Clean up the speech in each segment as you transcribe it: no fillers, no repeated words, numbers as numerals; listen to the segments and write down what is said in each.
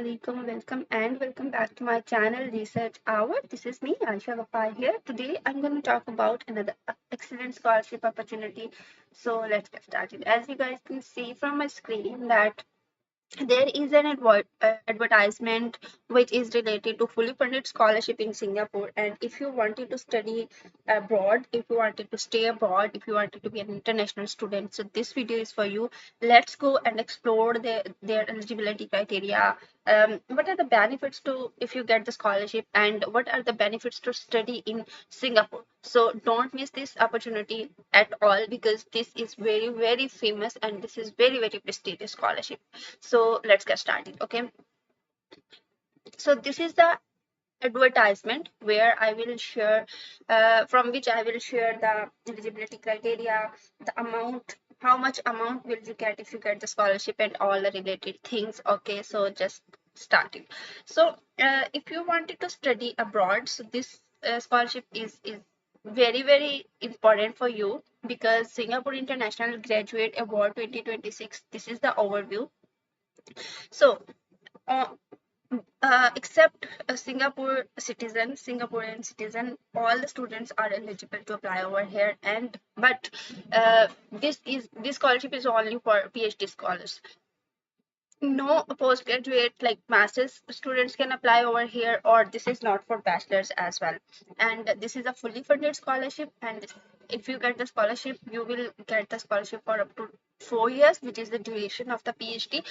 Alaikum, welcome back to my channel Research Hour. This is me, Aisha Vapar here. Today I'm going to talk about another excellent scholarship opportunity. So let's get started. As you guys can see from my screen that there is an advertisement which is related to fully funded scholarship in Singapore. And if you wanted to study abroad, if you wanted to stay abroad, if you wanted to be an international student, so this video is for you. Let's go and explore their eligibility criteria. What are the benefits to if you get the scholarship, and what are the benefits to study in Singapore? So don't miss this opportunity at all, because this is very famous and this is very prestigious scholarship. So let's get started. Okay, so this is the advertisement where I will share from which I will share the eligibility criteria, the amount, how much amount will you get if you get the scholarship, and all the related things. Okay, so just starting. So if you wanted to study abroad, so this scholarship is very important for you, because Singapore International Graduate Award 2026, this is the overview. So uh, except a Singaporean citizen, all the students are eligible to apply over here. And but this scholarship is only for PhD scholars. No postgraduate like master's students can apply over here, or this is not for bachelors as well. And this is a fully funded scholarship, and if you get the scholarship, you will get the scholarship for up to 4 years, which is the duration of the PhD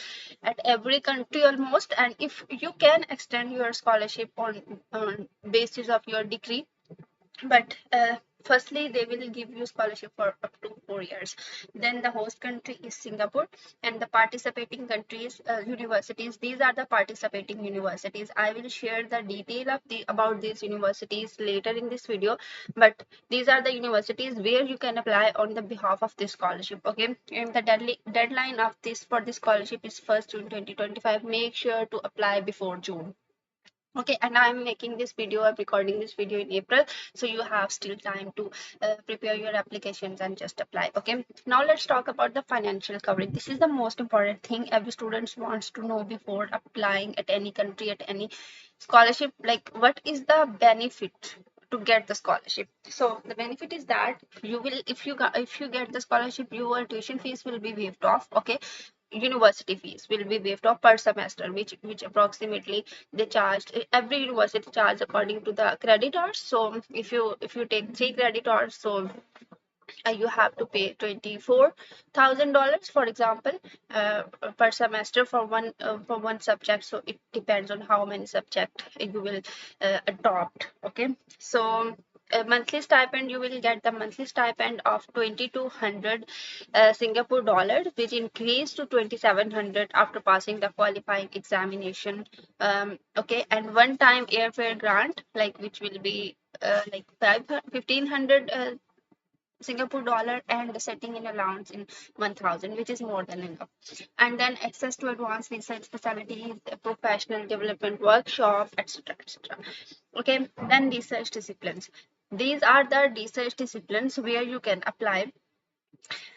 at every country almost. And if you can extend your scholarship on basis of your degree, but firstly they will give you scholarship for up to 4 years. Then the host country is Singapore, and the participating countries, universities, these are the participating universities. I will share the detail of the about these universities later in this video, but these are the universities where you can apply on the behalf of this scholarship. Okay, and the deadline of this for this scholarship is 1st June 2025. Make sure to apply before June. Okay, and I'm making this video, I'm recording this video in April, so you have still time to prepare your applications and just apply. Okay, now let's talk about the financial coverage. This is the most important thing every student wants to know before applying at any country, at any scholarship. Like, what is the benefit to get the scholarship? So the benefit is that you will, if you get the scholarship, your tuition fees will be waived off. Okay, university fees will be waived off per semester, which approximately they charged, every university charge according to the credit hours. So if you take 3 credit hours, so you have to pay $24,000, for example, per semester for one subject. So it depends on how many subject you will adopt. Okay, so a monthly stipend, you will get the monthly stipend of 2200 Singapore dollars, which increased to 2700 after passing the qualifying examination. Okay, and one time airfare grant, like, which will be like 1500 Singapore dollar, and the setting in allowance in 1000, which is more than enough. And then access to advanced research facilities, professional development workshop, etc. Okay, then research disciplines. These are the research disciplines where you can apply.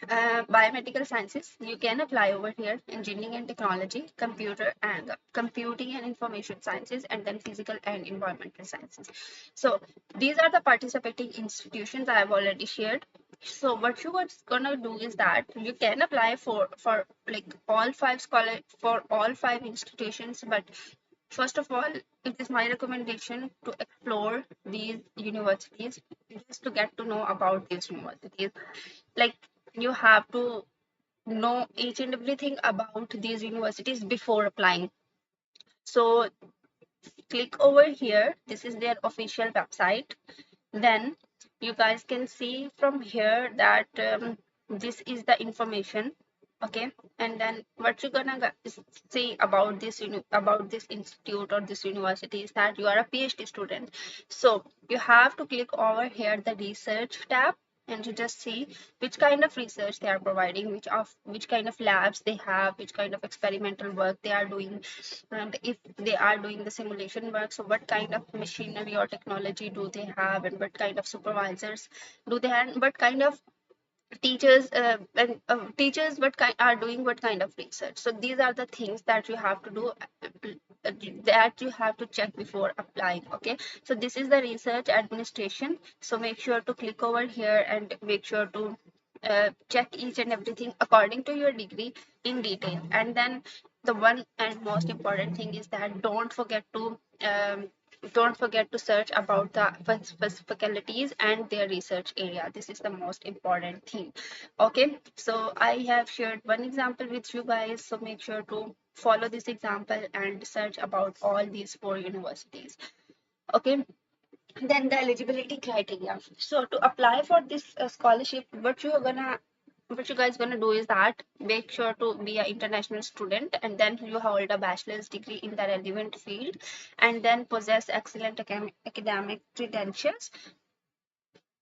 Biomedical sciences, you can apply over here. Engineering and technology, computing and information sciences, and then physical and environmental sciences. So these are the participating institutions I have already shared. So what you are gonna do is that you can apply for like all five institutions. But first of all, it is my recommendation to explore these universities, just to get to know about these universities. Like, you have to know each and everything about these universities before applying. So click over here. This is their official website. Then you guys can see from here that this is the information. Okay, and then what you're gonna see about about this institute or this university is that you are a PhD student. So you have to click over here the research tab, and to just see which kind of research they are providing, which kind of labs they have, which kind of experimental work they are doing, and if they are doing the simulation work, so what kind of machinery or technology do they have, and what kind of supervisors do they have, and what kind of teachers and teachers what kind are doing what kind of research. So these are the things that you have to do that you have to check before applying. Okay, so this is the research administration. So make sure to click over here and make sure to check each and everything according to your degree in detail. And then the one and most important thing is that don't forget to search about the faculties and their research area. This is the most important thing. Okay, so I have shared one example with you guys, so make sure to follow this example and search about all these 4 universities. Okay, then the eligibility criteria. So to apply for this scholarship, what you guys gonna do is that make sure to be an international student, and then you hold a bachelor's degree in the relevant field, and then possess excellent academic credentials,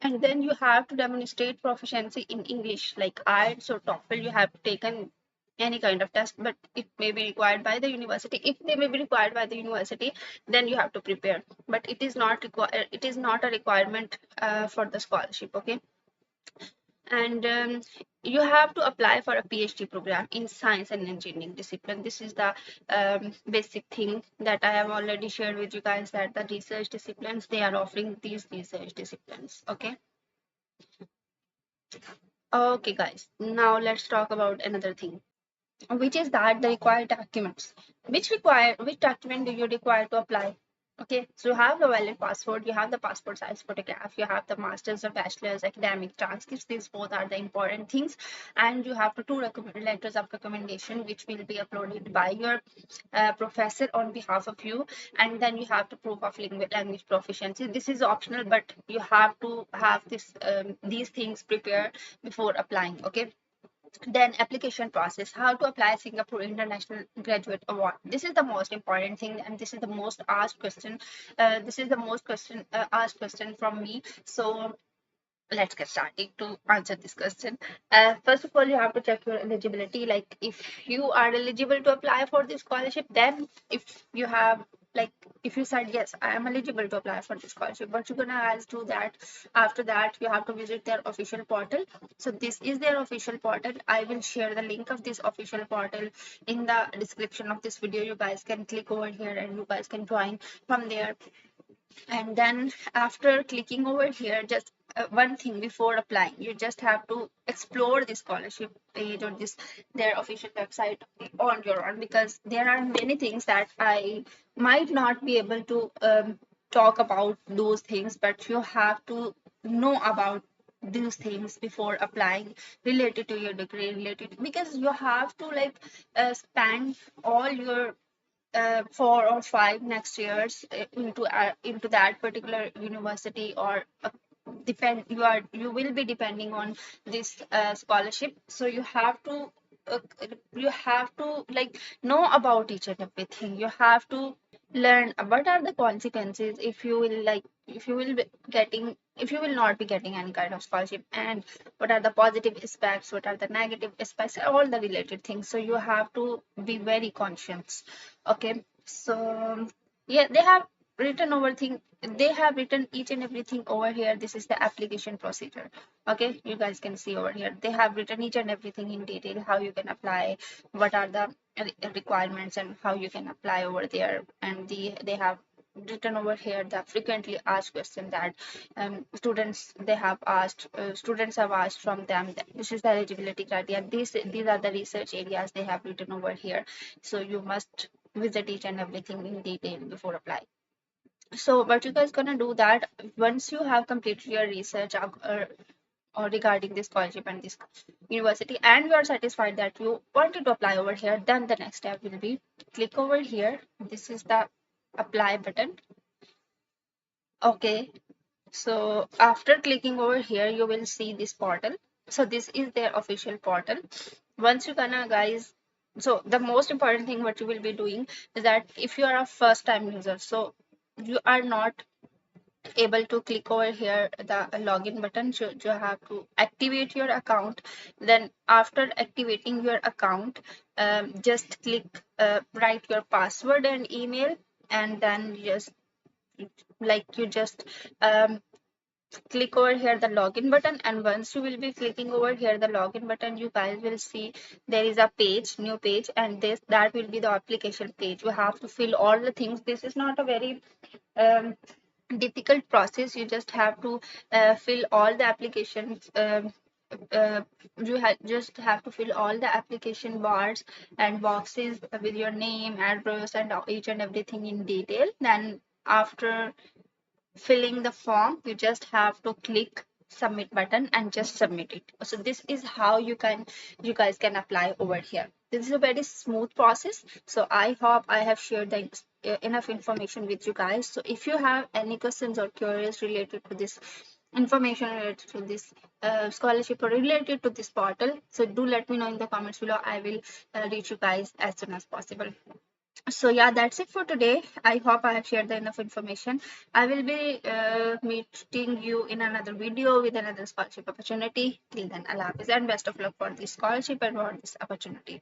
and then you have to demonstrate proficiency in English like IELTS or TOEFL. You have taken any kind of test, but it may be required by the university. If they may be required by the university, then you have to prepare. But it is not required. It is not a requirement for the scholarship. Okay, and you have to apply for a PhD program in science and engineering discipline. This is the basic thing that I have already shared with you guys, that the research disciplines, they are offering these research disciplines. Okay. Okay, guys, now let's talk about another thing, which is that the required documents. Which document do you require to apply? Okay, so you have the valid passport, you have the passport size photograph, you have the master's or bachelor's academic transcripts. These both are the important things, and you have the two letters of recommendation which will be uploaded by your professor on behalf of you, and then you have to proof of language proficiency. This is optional, but you have to have these things prepared before applying. Okay, then application process, how to apply Singapore International Graduate Award. This is the most important thing, and this is the most asked question. This is the most asked question from me. So let's get started to answer this question. First of all, you have to check your eligibility. Like if you are eligible to apply for this scholarship, then if you have, like, if you said yes, I am eligible to apply for this scholarship, what you're gonna ask to that, after that you have to visit their official portal. So this is their official portal. I will share the link of this official portal in the description of this video. You guys can click over here and you guys can join from there. And then after clicking over here, just one thing before applying, you just have to explore the scholarship page or this their official website on your own, because there are many things that I might not be able to talk about those things, but you have to know about these things before applying, related to your degree, related, because you have to like spend all your 4 or 5 next years into that particular university, or you will be depending on this scholarship. So uh, you have to like know about each and everything. You have to learn what are the consequences if you will like, if you will not be getting any kind of scholarship, and what are the positive aspects, what are the negative aspects, all the related things. So you have to be very conscious. Okay, so yeah, they have written each and everything over here. This is the application procedure. Okay, you guys can see over here they have written each and everything in detail, how you can apply, what are the requirements, and how you can apply over there. And they have written over here the frequently asked question that students have asked from them. That this is the eligibility criteria, these are the research areas they have written over here. So you must visit each and everything in detail before applying. So what you guys gonna do that once you have completed your research or regarding this scholarship and this university, and you are satisfied that you wanted to apply over here, then the next step will be click over here. This is the apply button. Okay, so after clicking over here, you will see this portal. So this is their official portal. Once you gonna guys, so the most important thing what you will be doing is that if you are a first time user, so you are not able to click over here the login button. So you have to activate your account. Then after activating your account, just click write your password and email, and then just like you just um, click over here the login button, and once you will be clicking over here the login button, you guys will see there is a page, new page, and that will be the application page. You have to fill all the things. This is not a very difficult process. You just have to fill all the applications. Uh, just have to fill all the application bars and boxes with your name, address, and each and everything in detail. Then after filling the form, you just have to click submit button and just submit it. So this is how you guys can apply over here. This is a very smooth process. So I hope I have shared the enough information with you guys. So if you have any questions or queries related to this information, related to this scholarship, or related to this portal, so do let me know in the comments below. I will reach you guys as soon as possible. So yeah, that's it for today. I hope I have shared the enough information. I will be meeting you in another video with another scholarship opportunity. Till then, Allah Hafiz, and best of luck for this scholarship and for this opportunity.